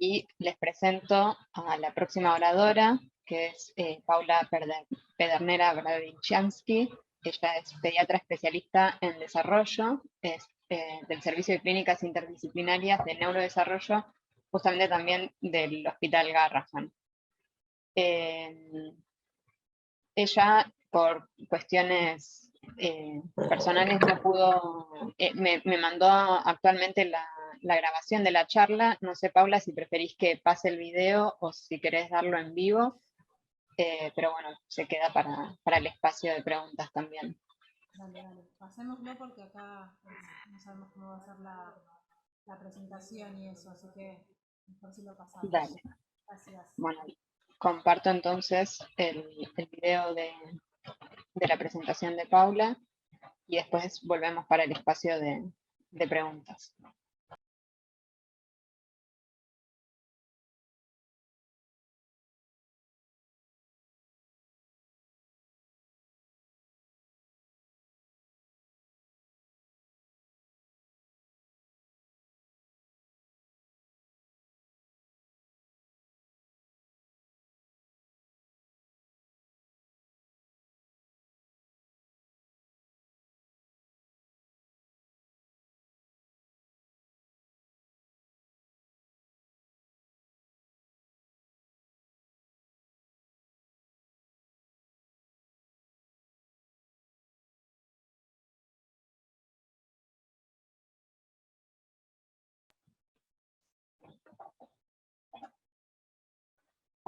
y les presento a la próxima oradora, que es Paula Pedernera Bradichanski. Ella es pediatra especialista en desarrollo, es del Servicio de Clínicas Interdisciplinarias de Neurodesarrollo, justamente también del Hospital Garrahan. Ella, por cuestiones personales, no pudo, me mandó actualmente la grabación de la charla. No sé, Paula, si preferís que pase el video o si querés darlo en vivo, pero bueno, se queda para el espacio de preguntas también. Dale, pasémoslo porque acá no sabemos cómo va a ser la presentación y eso, así que mejor si lo pasamos. Dale. Gracias. Bueno, comparto entonces el video de la presentación de Paula y después volvemos para el espacio de preguntas.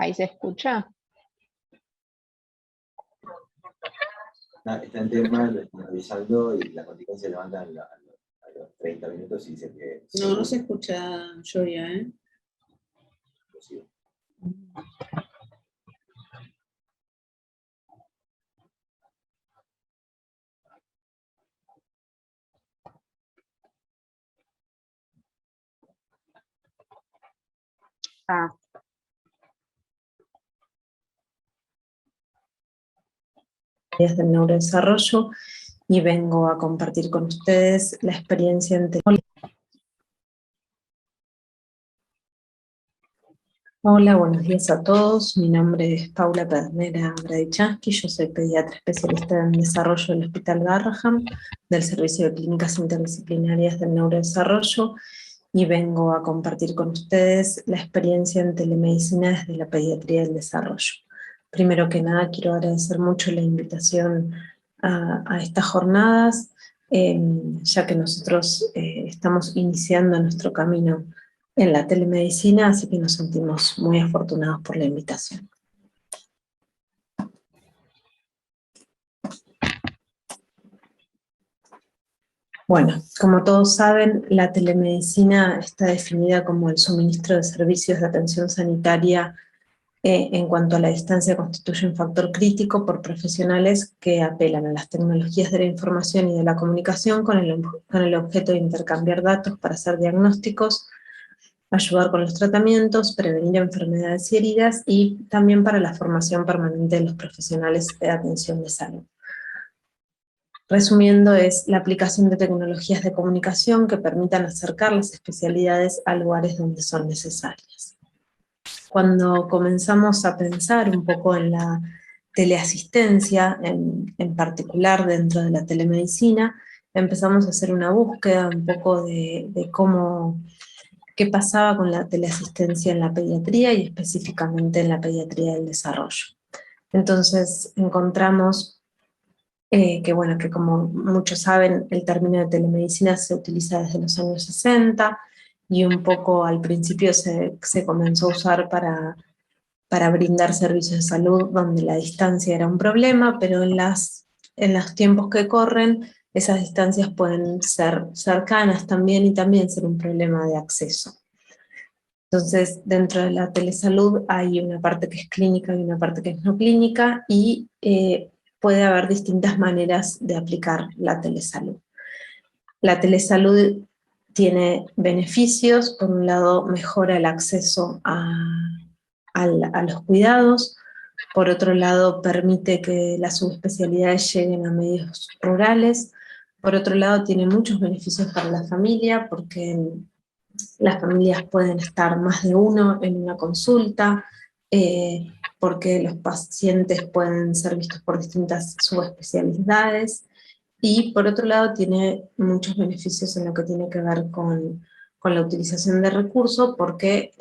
¿Ahí se escucha? Está en tema, lo están revisando y la contingencia se levanta a los 30 minutos y dice que... No se escucha, Joya, ¿eh? Posible. Del neurodesarrollo y vengo a compartir con ustedes la experiencia en Hola, buenos días a todos. Mi nombre es Paula Pedernera Bradichanski, yo soy pediatra especialista en desarrollo del Hospital Garrahan, del Servicio de Clínicas Interdisciplinarias del Neurodesarrollo, y vengo a compartir con ustedes la experiencia en telemedicina desde la pediatría del desarrollo. Primero que nada, quiero agradecer mucho la invitación a estas jornadas, ya que nosotros estamos iniciando nuestro camino en la telemedicina, así que nos sentimos muy afortunados por la invitación. Bueno, como todos saben, la telemedicina está definida como el suministro de servicios de atención sanitaria en cuanto a la distancia constituye un factor crítico por profesionales que apelan a las tecnologías de la información y de la comunicación con el objeto de intercambiar datos para hacer diagnósticos, ayudar con los tratamientos, prevenir enfermedades y heridas, y también para la formación permanente de los profesionales de atención de salud. Resumiendo, es la aplicación de tecnologías de comunicación que permitan acercar las especialidades a lugares donde son necesarias. Cuando comenzamos a pensar un poco en la teleasistencia, en particular dentro de la telemedicina, empezamos a hacer una búsqueda un poco de qué pasaba con la teleasistencia en la pediatría y específicamente en la pediatría del desarrollo. Entonces encontramos que como muchos saben, el término de telemedicina se utiliza desde los años 60, y un poco al principio se comenzó a usar para brindar servicios de salud donde la distancia era un problema, pero en los tiempos que corren, esas distancias pueden ser cercanas también y también ser un problema de acceso. Entonces, dentro de la telesalud hay una parte que es clínica y una parte que es no clínica, y puede haber distintas maneras de aplicar la telesalud. La telesalud tiene beneficios. Por un lado, mejora el acceso a los cuidados. Por otro lado, permite que las subespecialidades lleguen a medios rurales. Por otro lado, tiene muchos beneficios para la familia, porque las familias pueden estar más de uno en una consulta, porque los pacientes pueden ser vistos por distintas subespecialidades, y por otro lado tiene muchos beneficios en lo que tiene que ver con la utilización de recursos, porque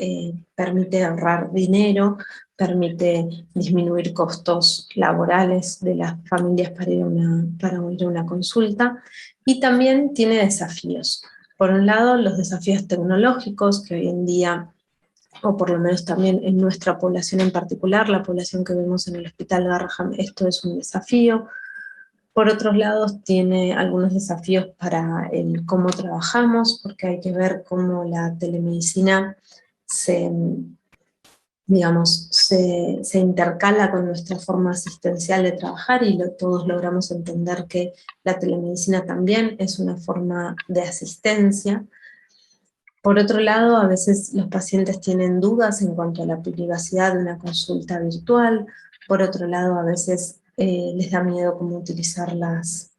permite ahorrar dinero, permite disminuir costos laborales de las familias para ir a una consulta, y también tiene desafíos. Por un lado, los desafíos tecnológicos que hoy en día, o por lo menos también en nuestra población en particular, la población que vemos en el Hospital Garrahan, esto es un desafío. Por otros lados, tiene algunos desafíos para el cómo trabajamos, porque hay que ver cómo la telemedicina se intercala con nuestra forma asistencial de trabajar, y todos logramos entender que la telemedicina también es una forma de asistencia. Por otro lado, a veces los pacientes tienen dudas en cuanto a la privacidad de una consulta virtual. Por otro lado, a veces les da miedo cómo utilizar los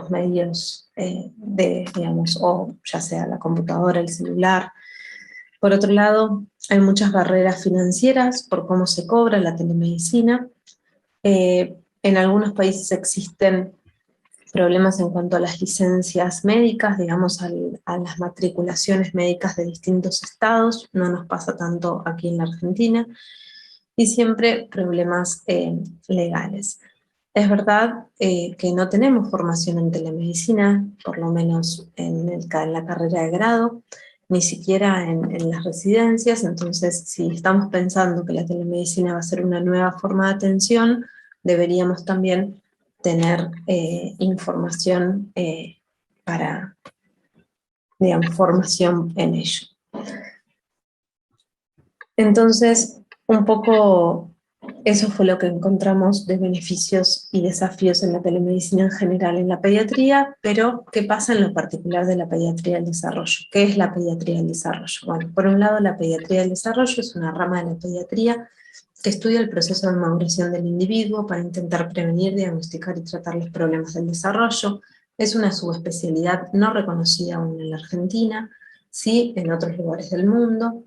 medios o ya sea la computadora, el celular. Por otro lado, hay muchas barreras financieras por cómo se cobra la telemedicina. En algunos países existen problemas en cuanto a las licencias médicas, digamos, a las matriculaciones médicas de distintos estados. No nos pasa tanto aquí en la Argentina. Y siempre problemas legales. Es verdad que no tenemos formación en telemedicina, por lo menos en la carrera de grado, ni siquiera en las residencias. Entonces, si estamos pensando que la telemedicina va a ser una nueva forma de atención, deberíamos también tener información para, digamos, formación en ello. Entonces, un poco eso fue lo que encontramos de beneficios y desafíos en la telemedicina en general en la pediatría, pero ¿qué pasa en lo particular de la pediatría del desarrollo? ¿Qué es la pediatría del desarrollo? Bueno, por un lado, la pediatría del desarrollo es una rama de la pediatría que estudia el proceso de maduración del individuo para intentar prevenir, diagnosticar y tratar los problemas del desarrollo. Es una subespecialidad no reconocida aún en la Argentina, sí en otros lugares del mundo,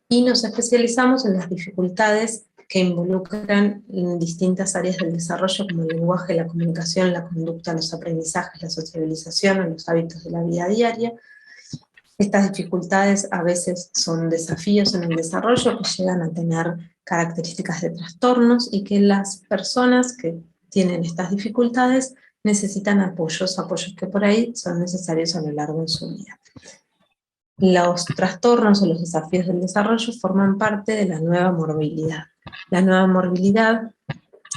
y nos especializamos en las dificultades que involucran en distintas áreas del desarrollo, como el lenguaje, la comunicación, la conducta, los aprendizajes, la sociabilización, los hábitos de la vida diaria. Estas dificultades a veces son desafíos en el desarrollo que llegan a tener características de trastornos, y que las personas que tienen estas dificultades necesitan apoyos que por ahí son necesarios a lo largo de su vida. Los trastornos o los desafíos del desarrollo forman parte de la nueva morbilidad. La nueva morbilidad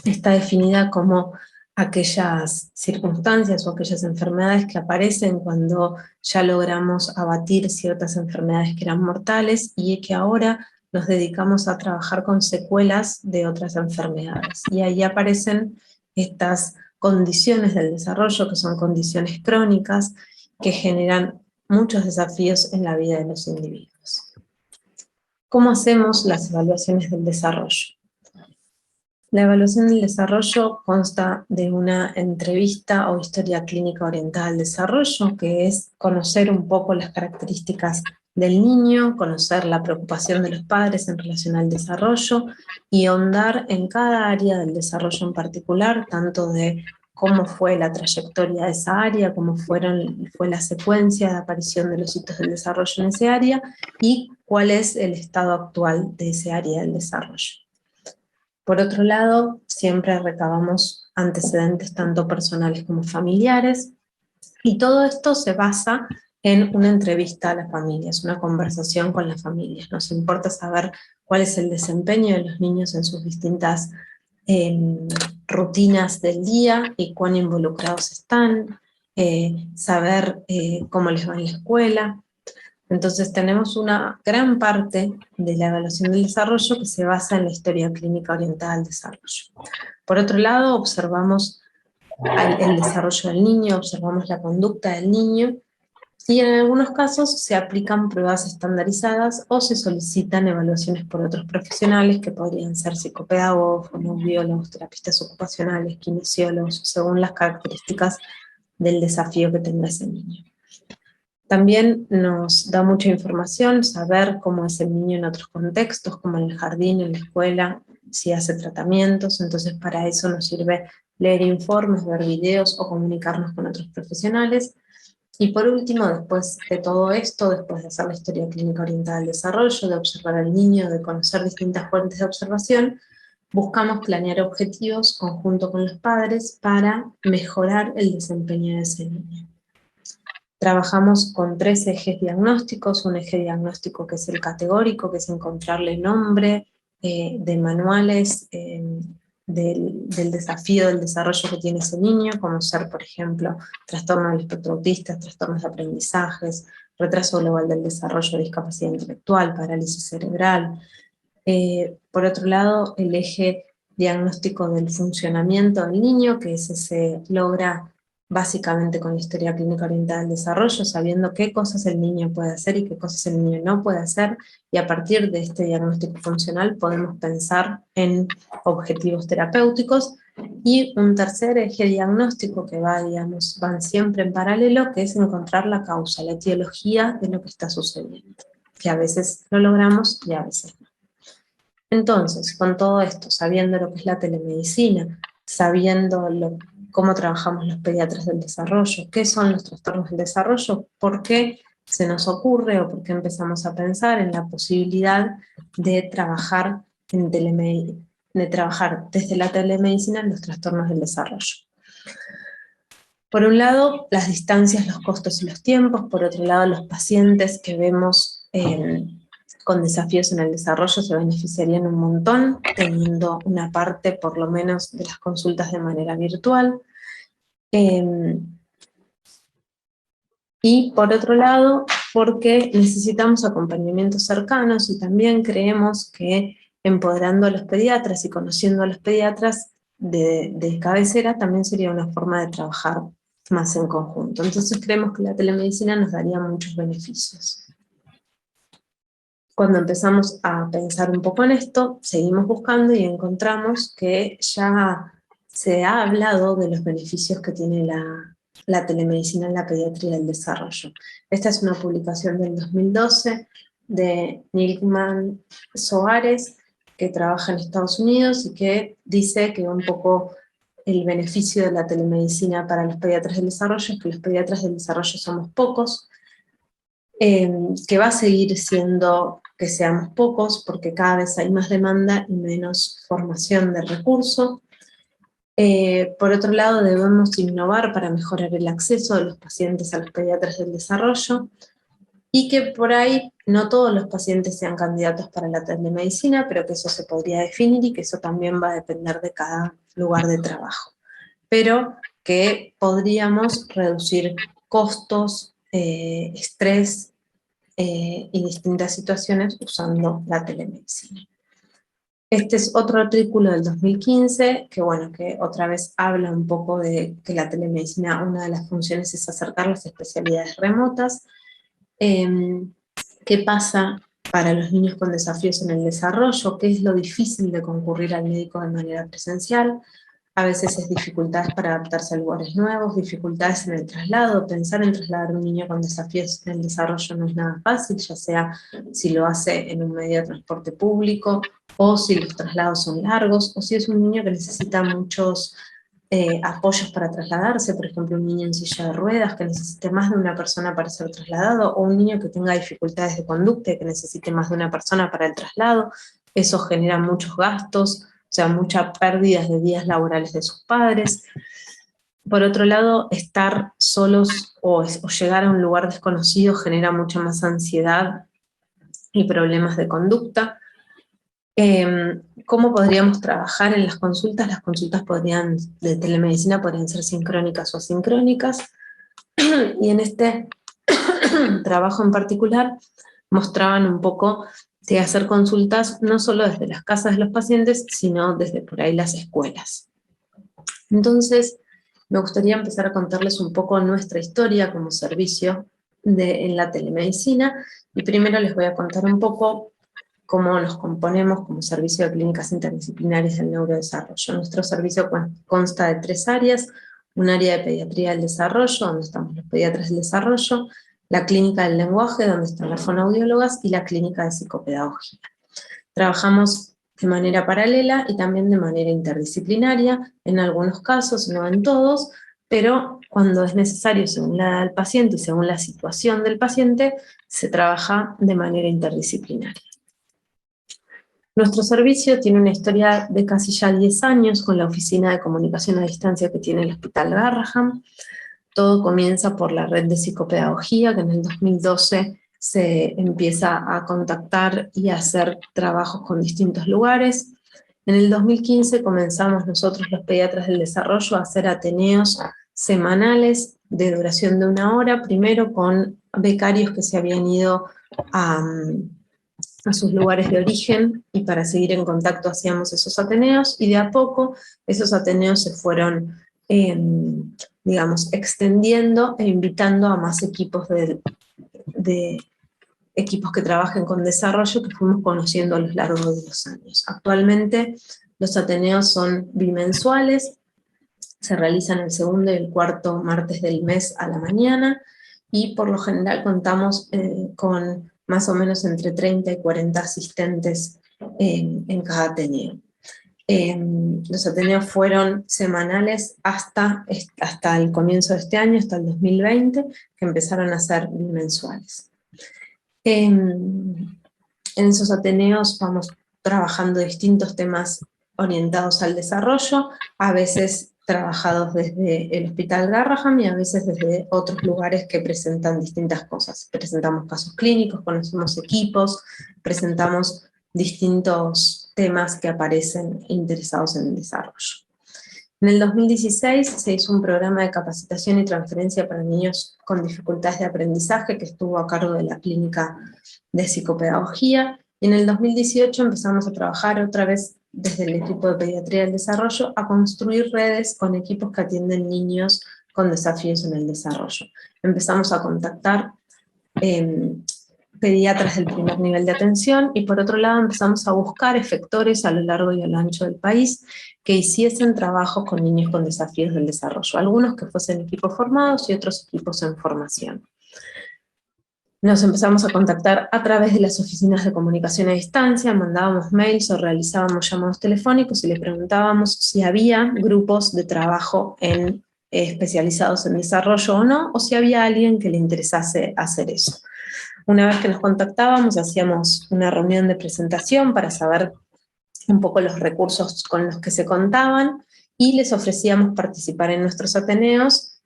está definida como aquellas circunstancias o aquellas enfermedades que aparecen cuando ya logramos abatir ciertas enfermedades que eran mortales, y que ahora nos dedicamos a trabajar con secuelas de otras enfermedades. Y ahí aparecen estas condiciones del desarrollo, que son condiciones crónicas, que generan muchos desafíos en la vida de los individuos. ¿Cómo hacemos las evaluaciones del desarrollo? La evaluación del desarrollo consta de una entrevista o historia clínica orientada al desarrollo, que es conocer un poco las características del niño, conocer la preocupación de los padres en relación al desarrollo, y ahondar en cada área del desarrollo en particular, tanto de cómo fue la trayectoria de esa área, cómo fue la secuencia de aparición de los hitos del desarrollo en ese área, y cuál es el estado actual de ese área del desarrollo. Por otro lado, siempre recabamos antecedentes tanto personales como familiares, y todo esto se basa en una entrevista a las familias, una conversación con las familias. Nos importa saber cuál es el desempeño de los niños en sus distintas rutinas del día y cuán involucrados están, saber cómo les va en la escuela. Entonces tenemos una gran parte de la evaluación del desarrollo que se basa en la historia clínica orientada al desarrollo. Por otro lado, observamos el desarrollo del niño, observamos la conducta del niño, y en algunos casos se aplican pruebas estandarizadas o se solicitan evaluaciones por otros profesionales, que podrían ser psicopedagogos, biólogos, terapistas ocupacionales, kinesiólogos, según las características del desafío que tenga ese niño. También nos da mucha información saber cómo es el niño en otros contextos, como en el jardín, en la escuela, si hace tratamientos. Entonces para eso nos sirve leer informes, ver videos o comunicarnos con otros profesionales. Y por último, después de todo esto, después de hacer la historia clínica orientada al desarrollo, de observar al niño, de conocer distintas fuentes de observación, buscamos planear objetivos conjunto con los padres para mejorar el desempeño de ese niño. Trabajamos con 3 ejes diagnósticos, un eje diagnóstico que es el categórico, que es encontrarle nombre de manuales del desafío del desarrollo que tiene ese niño, como ser, por ejemplo, trastorno del espectro autista, trastornos de aprendizajes, retraso global del desarrollo, discapacidad intelectual, parálisis cerebral. Por otro lado, el eje diagnóstico del funcionamiento del niño, que ese se logra básicamente con la historia clínica orientada al desarrollo, sabiendo qué cosas el niño puede hacer y qué cosas el niño no puede hacer, y a partir de este diagnóstico funcional podemos pensar en objetivos terapéuticos, y un tercer eje diagnóstico que va, digamos, van siempre en paralelo, que es encontrar la causa, la etiología de lo que está sucediendo, que a veces lo logramos y a veces no. Entonces, con todo esto, sabiendo lo que es la telemedicina, sabiendo cómo trabajamos los pediatras del desarrollo, qué son los trastornos del desarrollo, por qué se nos ocurre o por qué empezamos a pensar en la posibilidad de trabajar desde la telemedicina en los trastornos del desarrollo. Por un lado, las distancias, los costos y los tiempos. Por otro lado, los pacientes que vemos con desafíos en el desarrollo se beneficiarían un montón, teniendo una parte, por lo menos, de las consultas de manera virtual. Y por otro lado, porque necesitamos acompañamientos cercanos, y también creemos que empoderando a los pediatras y conociendo a los pediatras de cabecera también sería una forma de trabajar más en conjunto. Entonces creemos que la telemedicina nos daría muchos beneficios. Cuando empezamos a pensar un poco en esto, seguimos buscando y encontramos que ya se ha hablado de los beneficios que tiene la telemedicina en la pediatría del desarrollo. Esta es una publicación del 2012 de Nilman Soares, que trabaja en Estados Unidos y que dice que un poco el beneficio de la telemedicina para los pediatras del desarrollo es que los pediatras del desarrollo somos pocos, que va a seguir siendo que seamos pocos porque cada vez hay más demanda y menos formación de recursos. Por otro lado, debemos innovar para mejorar el acceso de los pacientes a los pediatras del desarrollo, y que por ahí no todos los pacientes sean candidatos para la telemedicina, pero que eso se podría definir y que eso también va a depender de cada lugar de trabajo. Pero que podríamos reducir costos, estrés y distintas situaciones usando la telemedicina. Este es otro artículo del 2015, que bueno, que otra vez habla un poco de que la telemedicina, una de las funciones es acercar las especialidades remotas. ¿Qué pasa para los niños con desafíos en el desarrollo? ¿Qué es lo difícil de concurrir al médico de manera presencial? A veces es dificultades para adaptarse a lugares nuevos, dificultades en el traslado. Pensar en trasladar a un niño con desafíos en el desarrollo no es nada fácil, ya sea si lo hace en un medio de transporte público, o si los traslados son largos, o si es un niño que necesita muchos apoyos para trasladarse, por ejemplo un niño en silla de ruedas que necesite más de una persona para ser trasladado, o un niño que tenga dificultades de conducta y que necesite más de una persona para el traslado. Eso genera muchos gastos, o sea, muchas pérdidas de días laborales de sus padres. Por otro lado, estar solos o llegar a un lugar desconocido genera mucha más ansiedad y problemas de conducta. ¿Cómo podríamos trabajar en las consultas? Las consultas de telemedicina podrían ser sincrónicas o asincrónicas, y en este trabajo en particular mostraban un poco de hacer consultas no solo desde las casas de los pacientes, sino desde por ahí las escuelas. Entonces, me gustaría empezar a contarles un poco nuestra historia como servicio en la telemedicina, y primero les voy a contar un poco cómo nos componemos como servicio de clínicas interdisciplinarias del neurodesarrollo. Nuestro servicio consta de 3 áreas: un área de pediatría del desarrollo, donde estamos los pediatras del desarrollo, la clínica del lenguaje, donde están las fonoaudiólogas, y la clínica de psicopedagogía. Trabajamos de manera paralela y también de manera interdisciplinaria, en algunos casos, no en todos, pero cuando es necesario según la edad del paciente y según la situación del paciente, se trabaja de manera interdisciplinaria. Nuestro servicio tiene una historia de casi ya 10 años con la oficina de comunicación a distancia que tiene el Hospital Garrahan. Todo comienza por la red de psicopedagogía, que en el 2012 se empieza a contactar y a hacer trabajos con distintos lugares. En el 2015 comenzamos nosotros, los pediatras del desarrollo, a hacer ateneos semanales de duración de 1 hora, primero con becarios que se habían ido a sus lugares de origen, y para seguir en contacto hacíamos esos ateneos, y de a poco esos ateneos se fueron, digamos, extendiendo e invitando a más equipos de equipos que trabajen con desarrollo, que fuimos conociendo a lo largo de los años. Actualmente los ateneos son bimensuales, se realizan el segundo y el cuarto martes del mes a la mañana, y por lo general contamos con más o menos entre 30 y 40 asistentes en cada ateneo. Los ateneos fueron semanales hasta el comienzo de este año, hasta el 2020, que empezaron a ser bimensuales. En esos ateneos vamos trabajando distintos temas orientados al desarrollo, a veces trabajados desde el Hospital Garrahan y a veces desde otros lugares que presentan distintas cosas. Presentamos casos clínicos, conocemos equipos, presentamos distintos temas que aparecen interesados en el desarrollo. En el 2016 se hizo un programa de capacitación y transferencia para niños con dificultades de aprendizaje que estuvo a cargo de la clínica de psicopedagogía, y en el 2018 empezamos a trabajar otra vez desde el equipo de pediatría del desarrollo a construir redes con equipos que atienden niños con desafíos en el desarrollo. Empezamos a contactar pediatras del primer nivel de atención, y por otro lado empezamos a buscar efectores a lo largo y a lo ancho del país que hiciesen trabajos con niños con desafíos del desarrollo, algunos que fuesen equipos formados y otros equipos en formación. Nos empezamos a contactar a través de las oficinas de comunicación a distancia, mandábamos mails o realizábamos llamados telefónicos y le preguntábamos si había grupos de trabajo especializados en desarrollo o no, o si había alguien que le interesase hacer eso. Una vez que nos contactábamos, hacíamos una reunión de presentación para saber un poco los recursos con los que se contaban, y les ofrecíamos participar en nuestros ateneos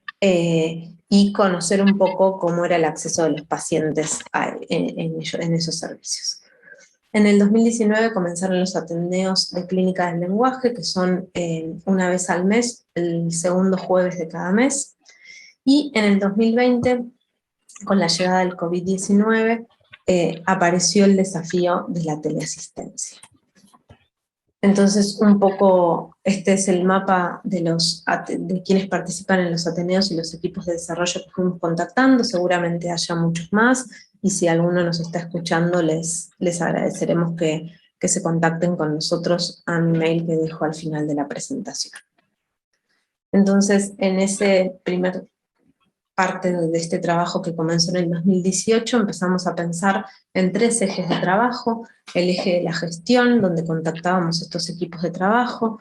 y conocer un poco cómo era el acceso de los pacientes en esos servicios. En el 2019 comenzaron los ateneos de clínica del lenguaje, que son una vez al mes, el segundo jueves de cada mes, y en el 2020, con la llegada del COVID-19, apareció el desafío de la teleasistencia. Entonces, un poco, este es el mapa de quienes participan en los ateneos y los equipos de desarrollo que fuimos contactando. Seguramente haya muchos más, y si alguno nos está escuchando, les agradeceremos que se contacten con nosotros a mi mail que dejo al final de la presentación. Entonces, en ese primer parte de este trabajo que comenzó en el 2018, empezamos a pensar en 3 ejes de trabajo: el eje de la gestión, donde contactábamos estos equipos de trabajo;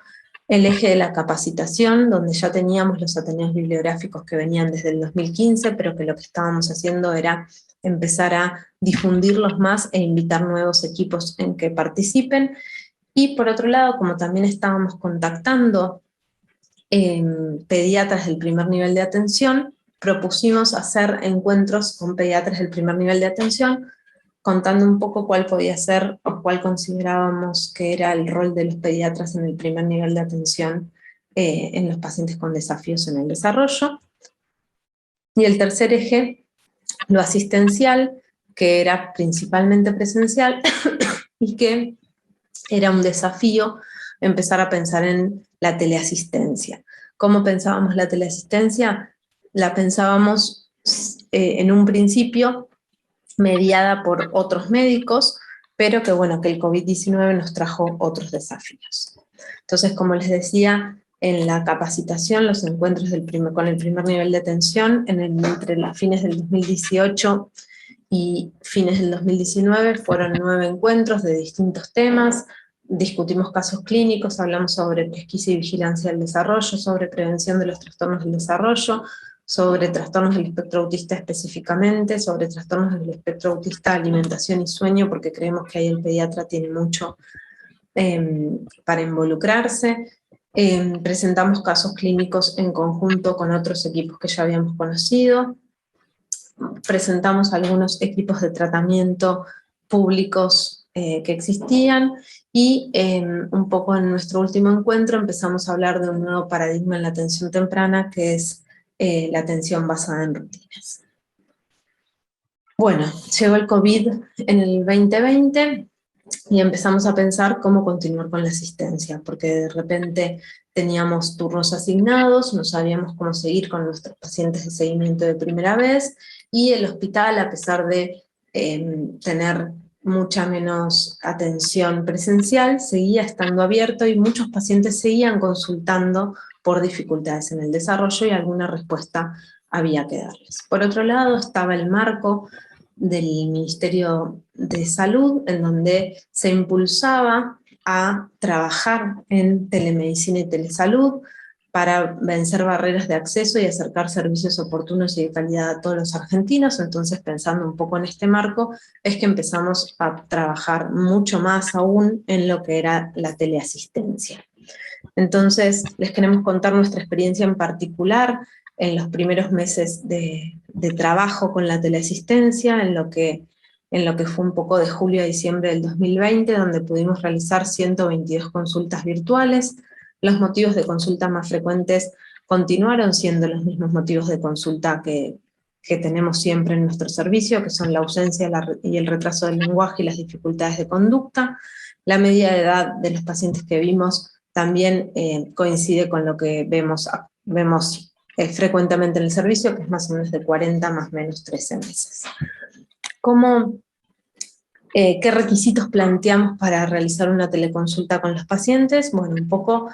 el eje de la capacitación, donde ya teníamos los ateneos bibliográficos que venían desde el 2015, pero que lo que estábamos haciendo era empezar a difundirlos más e invitar nuevos equipos en que participen; y por otro lado, como también estábamos contactando pediatras del primer nivel de atención, propusimos hacer encuentros con pediatras del primer nivel de atención, contando un poco cuál podía ser o cuál considerábamos que era el rol de los pediatras en el primer nivel de atención en los pacientes con desafíos en el desarrollo. Y el tercer eje, lo asistencial, que era principalmente presencial y que era un desafío empezar a pensar en la teleasistencia. ¿Cómo pensábamos la teleasistencia? La pensábamos en un principio mediada por otros médicos, pero que bueno, que el COVID-19 nos trajo otros desafíos. Entonces, como les decía, en la capacitación, los encuentros con el primer nivel de atención, entre los fines del 2018 y fines del 2019 fueron 9 encuentros de distintos temas, discutimos casos clínicos, hablamos sobre pesquisa y vigilancia del desarrollo, sobre prevención de los trastornos del desarrollo, sobre trastornos del espectro autista específicamente, sobre trastornos del espectro autista, alimentación y sueño, porque creemos que ahí el pediatra tiene mucho para involucrarse. Presentamos casos clínicos en conjunto con otros equipos que ya habíamos conocido, presentamos algunos equipos de tratamiento públicos que existían, y un poco en nuestro último encuentro empezamos a hablar de un nuevo paradigma en la atención temprana, que es la atención basada en rutinas. Bueno, llegó el COVID en el 2020, y empezamos a pensar cómo continuar con la asistencia, porque de repente teníamos turnos asignados, no sabíamos cómo seguir con nuestros pacientes de seguimiento de primera vez, y el hospital, a pesar de tener mucha menos atención presencial, seguía estando abierto y muchos pacientes seguían consultando por dificultades en el desarrollo y alguna respuesta había que darles. Por otro lado estaba el marco del Ministerio de Salud, en donde se impulsaba a trabajar en telemedicina y telesalud para vencer barreras de acceso y acercar servicios oportunos y de calidad a todos los argentinos. Entonces, pensando un poco en este marco, es que empezamos a trabajar mucho más aún en lo que era la teleasistencia. Entonces, les queremos contar nuestra experiencia en particular en los primeros meses de trabajo con la teleasistencia, en lo que fue un poco de julio a diciembre del 2020, donde pudimos realizar 122 consultas virtuales. Los motivos de consulta más frecuentes continuaron siendo los mismos motivos de consulta que tenemos siempre en nuestro servicio, que son la ausencia y el retraso del lenguaje y las dificultades de conducta. La media de edad de los pacientes que vimos también coincide con lo que vemos frecuentemente en el servicio, que es más o menos de 40 más o menos 13 meses. ¿Qué requisitos planteamos para realizar una teleconsulta con los pacientes? Bueno, un poco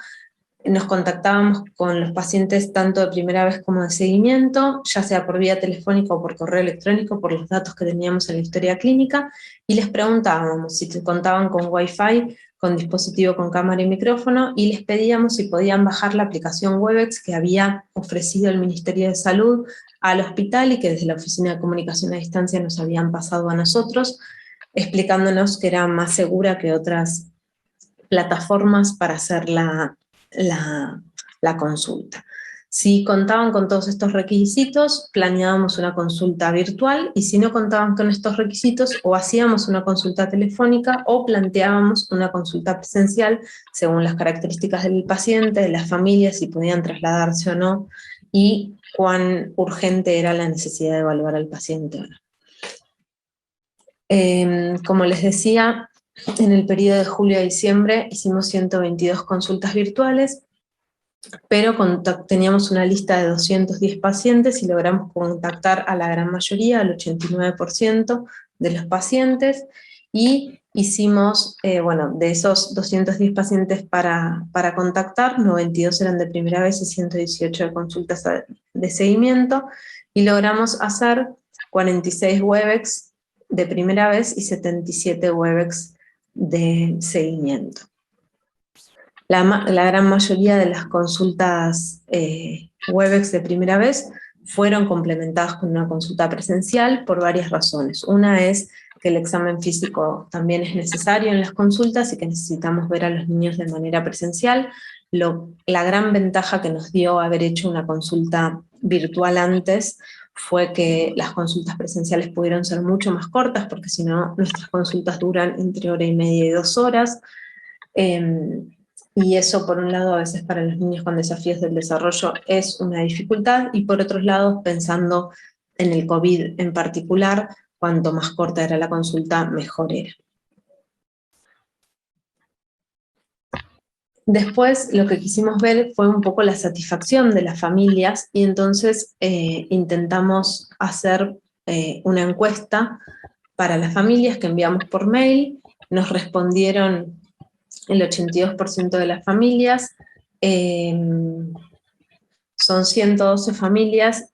nos contactábamos con los pacientes tanto de primera vez como de seguimiento, ya sea por vía telefónica o por correo electrónico, por los datos que teníamos en la historia clínica, y les preguntábamos si contaban con Wi-Fi, con dispositivo con cámara y micrófono, y les pedíamos si podían bajar la aplicación Webex que había ofrecido el Ministerio de Salud al hospital y que desde la Oficina de Comunicación a Distancia nos habían pasado a nosotros, explicándonos que era más segura que otras plataformas para hacer la consulta. Si contaban con todos estos requisitos, planeábamos una consulta virtual, y si no contaban con estos requisitos, o hacíamos una consulta telefónica o planteábamos una consulta presencial según las características del paciente, de las familias, si podían trasladarse o no, y cuán urgente era la necesidad de evaluar al paciente o no. Como les decía, en el periodo de julio a diciembre hicimos 122 consultas virtuales, pero teníamos una lista de 210 pacientes y logramos contactar a la gran mayoría, al 89% de los pacientes, y hicimos, de esos 210 pacientes para contactar, 92 eran de primera vez y 118 de consultas de seguimiento, y logramos hacer 46 Webex de primera vez y 77 Webex de seguimiento. La gran mayoría de las consultas Webex de primera vez fueron complementadas con una consulta presencial por varias razones. Una es que el examen físico también es necesario en las consultas y que necesitamos ver a los niños de manera presencial. La gran ventaja que nos dio haber hecho una consulta virtual antes fue que las consultas presenciales pudieron ser mucho más cortas, porque si no, nuestras consultas duran entre 1:30 y 2 horas. Y eso, por un lado, a veces para los niños con desafíos del desarrollo es una dificultad, y por otro lado, pensando en el COVID en particular, cuanto más corta era la consulta, mejor era. Después, lo que quisimos ver fue un poco la satisfacción de las familias, y entonces intentamos hacer una encuesta para las familias que enviamos por mail. Nos respondieron el 82% de las familias Son 112 familias,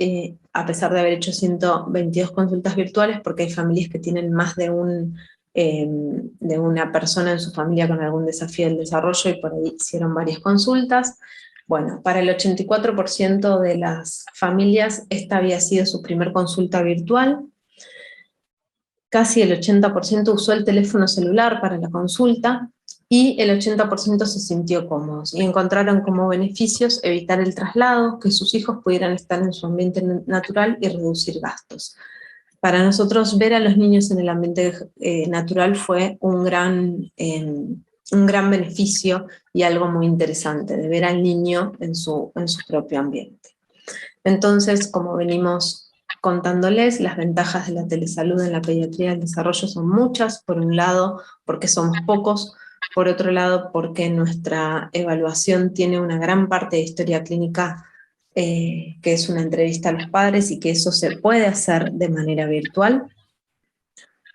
a pesar de haber hecho 122 consultas virtuales, porque hay familias que tienen más de una persona en su familia con algún desafío del desarrollo y por ahí hicieron varias consultas. Bueno, para el 84% de las familias esta había sido su primer consulta virtual. Casi el 80% usó el teléfono celular para la consulta y el 80% se sintió cómodos y encontraron como beneficios evitar el traslado, que sus hijos pudieran estar en su ambiente natural y reducir gastos. Para nosotros ver a los niños en el ambiente natural fue un gran beneficio y algo muy interesante, de ver al niño en su propio ambiente. Entonces, como venimos contándoles, las ventajas de la telesalud en la pediatría del desarrollo son muchas. Por un lado, porque somos pocos. Por otro lado, porque nuestra evaluación tiene una gran parte de historia clínica, que es una entrevista a los padres, y que eso se puede hacer de manera virtual.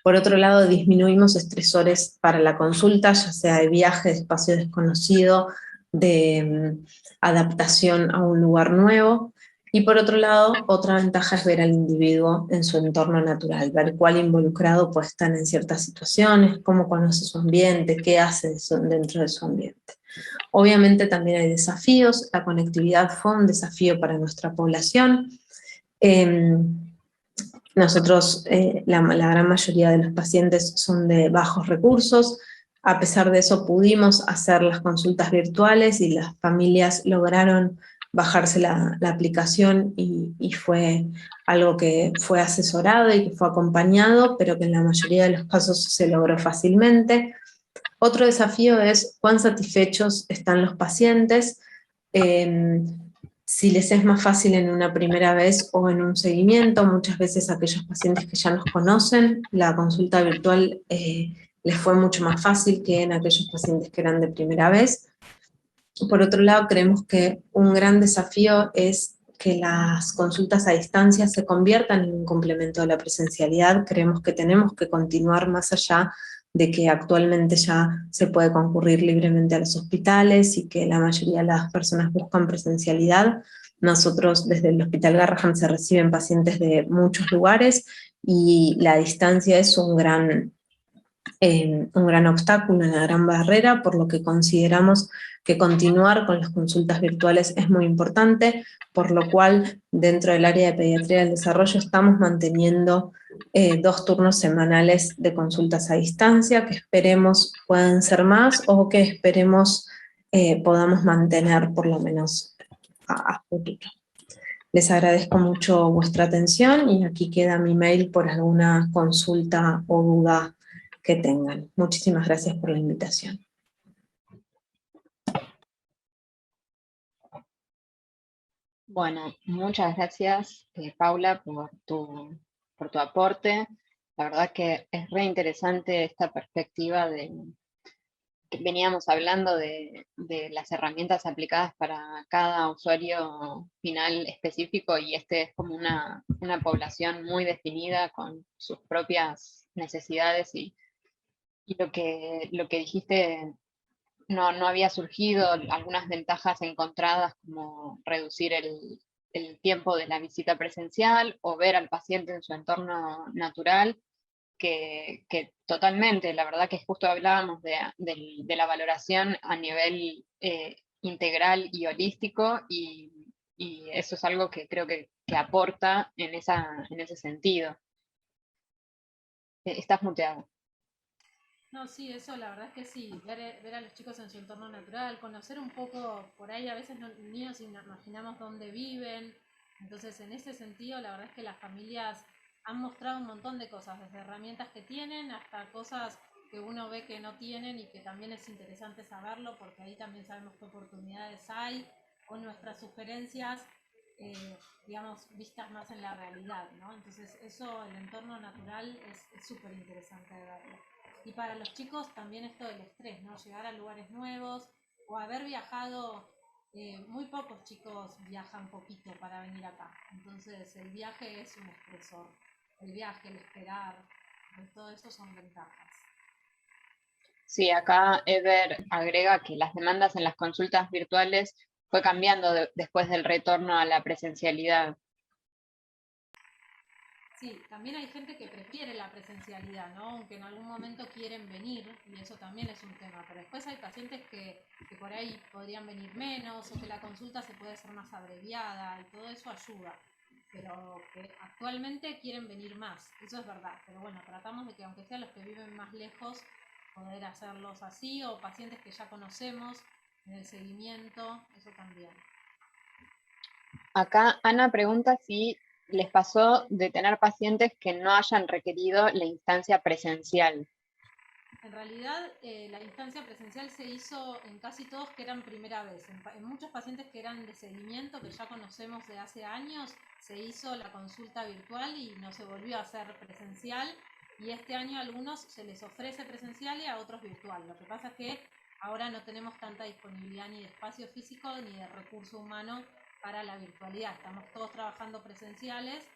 Por otro lado, disminuimos estresores para la consulta, ya sea de viaje, de espacio desconocido, de adaptación a un lugar nuevo. Y por otro lado, otra ventaja es ver al individuo en su entorno natural, ver cuál involucrado puede estar en ciertas situaciones, cómo conoce su ambiente, qué hace dentro de su ambiente. Obviamente también hay desafíos, la conectividad fue un desafío para nuestra población. Nosotros, la gran mayoría de los pacientes son de bajos recursos. A pesar de eso pudimos hacer las consultas virtuales y las familias lograron bajarse la aplicación y fue algo que fue asesorado y que fue acompañado, pero que en la mayoría de los casos se logró fácilmente. Otro desafío es cuán satisfechos están los pacientes, si les es más fácil en una primera vez o en un seguimiento. Muchas veces aquellos pacientes que ya nos conocen, la consulta virtual les fue mucho más fácil que en aquellos pacientes que eran de primera vez. Por otro lado, creemos que un gran desafío es que las consultas a distancia se conviertan en un complemento de la presencialidad. Creemos que tenemos que continuar más allá de que actualmente ya se puede concurrir libremente a los hospitales y que la mayoría de las personas buscan presencialidad. Nosotros desde el Hospital Garrahan se reciben pacientes de muchos lugares y la distancia es un gran obstáculo, una gran barrera, por lo que consideramos que continuar con las consultas virtuales es muy importante, por lo cual dentro del área de pediatría del desarrollo estamos manteniendo 2 turnos semanales de consultas a distancia, que esperemos puedan ser más o que esperemos podamos mantener por lo menos a futuro. Les agradezco mucho vuestra atención y aquí queda mi mail por alguna consulta o duda que tengan. Muchísimas gracias por la invitación. Bueno, muchas gracias, Paula, por tu aporte. La verdad que es re interesante esta perspectiva que veníamos hablando de las herramientas aplicadas para cada usuario final específico, y este es como una población muy definida con sus propias necesidades, y lo que dijiste no había surgido, algunas ventajas encontradas como reducir el tiempo de la visita presencial o ver al paciente en su entorno natural, que totalmente, la verdad que justo hablábamos de la valoración a nivel integral y holístico, y eso es algo que creo que aporta en ese sentido. Estás muteado. No, sí, eso la verdad es que sí, ver a los chicos en su entorno natural, conocer un poco, por ahí a veces ni nos imaginamos dónde viven, entonces en ese sentido la verdad es que las familias han mostrado un montón de cosas, desde herramientas que tienen hasta cosas que uno ve que no tienen y que también es interesante saberlo, porque ahí también sabemos qué oportunidades hay, o nuestras sugerencias, digamos, vistas más en la realidad, ¿no? Entonces eso, el entorno natural es súper interesante de verlo. Y para los chicos también esto del estrés, ¿no? Llegar a lugares nuevos o haber viajado, muy pocos chicos viajan poquito para venir acá. Entonces el viaje es un estresor. El viaje, el esperar, todo eso son ventajas. Sí, acá Ever agrega que las demandas en las consultas virtuales fue cambiando después del retorno a la presencialidad. Sí, también hay gente que prefiere la presencialidad, ¿no? Aunque en algún momento quieren venir, y eso también es un tema. Pero después hay pacientes que por ahí podrían venir menos, o que la consulta se puede hacer más abreviada, y todo eso ayuda. Pero que actualmente quieren venir más, eso es verdad. Pero bueno, tratamos de que aunque sea los que viven más lejos, poder hacerlos así, o pacientes que ya conocemos en el seguimiento, eso también. Acá Ana pregunta si les pasó de tener pacientes que no hayan requerido la instancia presencial. En realidad, la instancia presencial se hizo en casi todos que eran primera vez. En muchos pacientes que eran de seguimiento, que ya conocemos de hace años, se hizo la consulta virtual y no se volvió a hacer presencial. Y este año a algunos se les ofrece presencial y a otros virtual. Lo que pasa es que ahora no tenemos tanta disponibilidad ni de espacio físico ni de recurso humano para la virtualidad. Estamos todos trabajando presenciales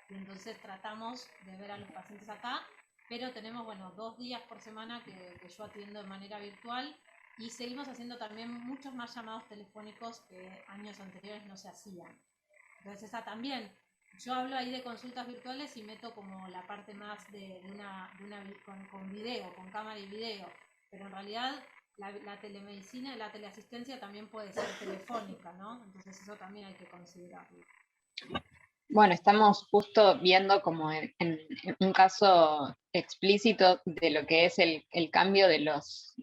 y entonces tratamos de ver a los pacientes acá, pero tenemos, bueno, 2 días por semana que yo atiendo de manera virtual y seguimos haciendo también muchos más llamados telefónicos que años anteriores no se hacían. Entonces esa también, yo hablo ahí de consultas virtuales y meto como la parte más de una con video, con cámara y video, pero en realidad la telemedicina, la teleasistencia también puede ser telefónica, ¿no? Entonces eso también hay que considerarlo. Bueno, estamos justo viendo como en un caso explícito de lo que es el cambio de las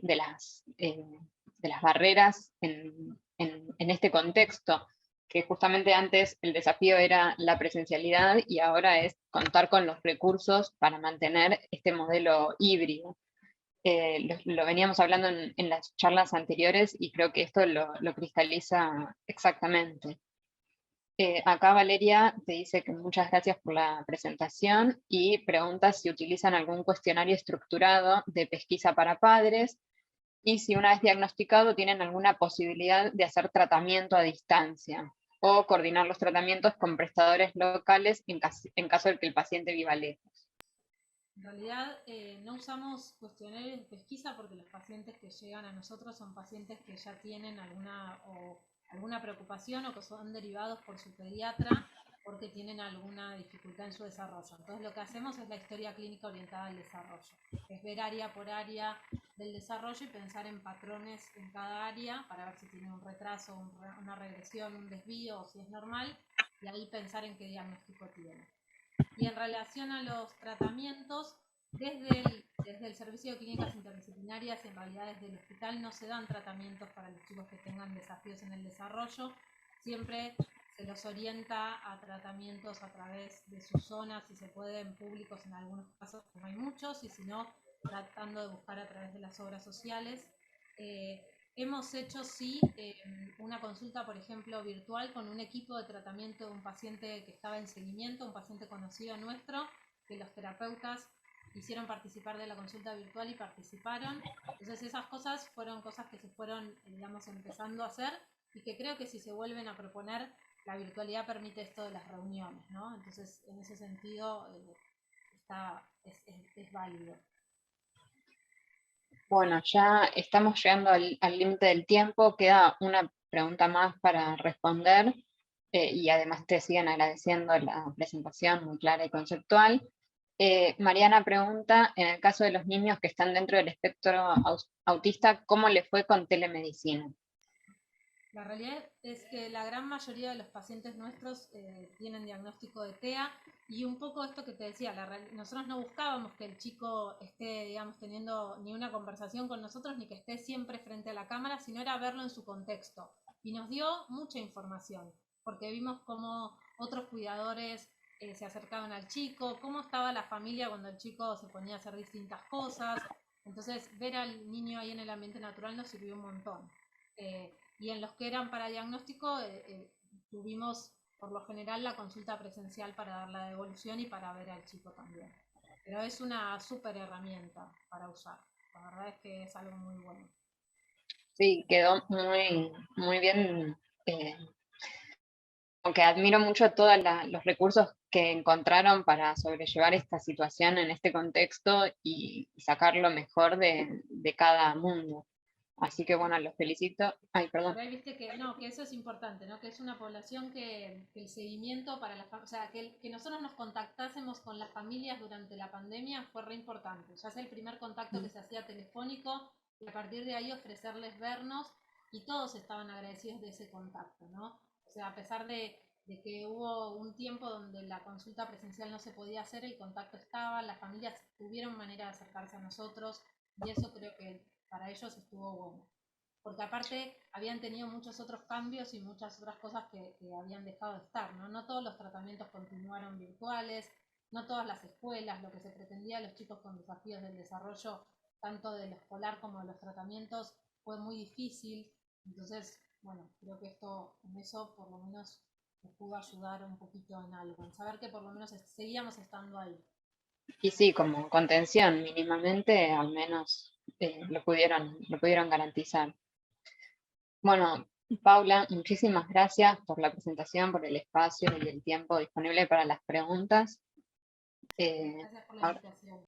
barreras en este contexto, que justamente antes el desafío era la presencialidad y ahora es contar con los recursos para mantener este modelo híbrido. Lo veníamos hablando en las charlas anteriores y creo que esto lo cristaliza exactamente. Acá Valeria te dice que muchas gracias por la presentación y pregunta si utilizan algún cuestionario estructurado de pesquisa para padres y si una vez diagnosticado tienen alguna posibilidad de hacer tratamiento a distancia o coordinar los tratamientos con prestadores locales en caso de que el paciente viva lejos. En realidad no usamos cuestionarios de pesquisa porque los pacientes que llegan a nosotros son pacientes que ya tienen alguna preocupación o que son derivados por su pediatra porque tienen alguna dificultad en su desarrollo. Entonces lo que hacemos es la historia clínica orientada al desarrollo. Es ver área por área del desarrollo y pensar en patrones en cada área para ver si tiene un retraso, una regresión, un desvío o si es normal, y ahí pensar en qué diagnóstico tiene. Y en relación a los tratamientos, desde el Servicio de Clínicas Interdisciplinarias y en realidad desde el hospital no se dan tratamientos para los chicos que tengan desafíos en el desarrollo. Siempre se los orienta a tratamientos a través de sus zonas, si se puede en públicos en algunos casos, no hay muchos, y si no, tratando de buscar a través de las obras sociales. Hemos hecho, sí, una consulta, por ejemplo, virtual con un equipo de tratamiento de un paciente que estaba en seguimiento, un paciente conocido nuestro, que los terapeutas hicieron participar de la consulta virtual y participaron. Entonces esas cosas fueron cosas que se fueron, digamos, empezando a hacer y que creo que si se vuelven a proponer, la virtualidad permite esto de las reuniones, ¿no? Entonces, en ese sentido, es válido. Bueno, ya estamos llegando al límite del tiempo, queda una pregunta más para responder y además te siguen agradeciendo la presentación muy clara y conceptual. Mariana pregunta, en el caso de los niños que están dentro del espectro autista, ¿cómo le fue con telemedicina? La realidad es que la gran mayoría de los pacientes nuestros tienen diagnóstico de TEA y un poco esto que te decía, nosotros no buscábamos que el chico esté, digamos, teniendo ni una conversación con nosotros ni que esté siempre frente a la cámara, sino era verlo en su contexto. Y nos dio mucha información, porque vimos cómo otros cuidadores se acercaban al chico, cómo estaba la familia cuando el chico se ponía a hacer distintas cosas. Entonces, ver al niño ahí en el ambiente natural nos sirvió un montón. Y en los que eran para diagnóstico, tuvimos por lo general la consulta presencial para dar la devolución y para ver al chico también. Pero es una súper herramienta para usar. La verdad es que es algo muy bueno. Sí, quedó muy bien que admiro mucho todos los recursos que encontraron para sobrellevar esta situación en este contexto y sacar lo mejor de cada mundo. Así que bueno, los felicito. Ay, perdón. Por ahí viste que, no, que eso es importante, ¿no? Que es una población que el seguimiento para las familias, o sea, que nosotros nos contactásemos con las familias durante la pandemia fue re importante. Ya es el primer contacto que se hacía telefónico y a partir de ahí ofrecerles vernos y todos estaban agradecidos de ese contacto, ¿no? O sea, a pesar de que hubo un tiempo donde la consulta presencial no se podía hacer, el contacto estaba, las familias tuvieron manera de acercarse a nosotros y eso creo que para ellos estuvo bueno. Porque aparte habían tenido muchos otros cambios y muchas otras cosas que habían dejado de estar, ¿no? No todos los tratamientos continuaron virtuales, no todas las escuelas, lo que se pretendía a los chicos con desafíos del desarrollo, tanto del escolar como de los tratamientos, fue muy difícil. Entonces, bueno, creo que esto, en eso por lo menos nos pudo ayudar un poquito en algo, en saber que por lo menos seguíamos estando ahí. Y sí, como contención mínimamente, al menos lo pudieron garantizar. Bueno, Paula, muchísimas gracias por la presentación, por el espacio y el tiempo disponible para las preguntas. Gracias por la invitación.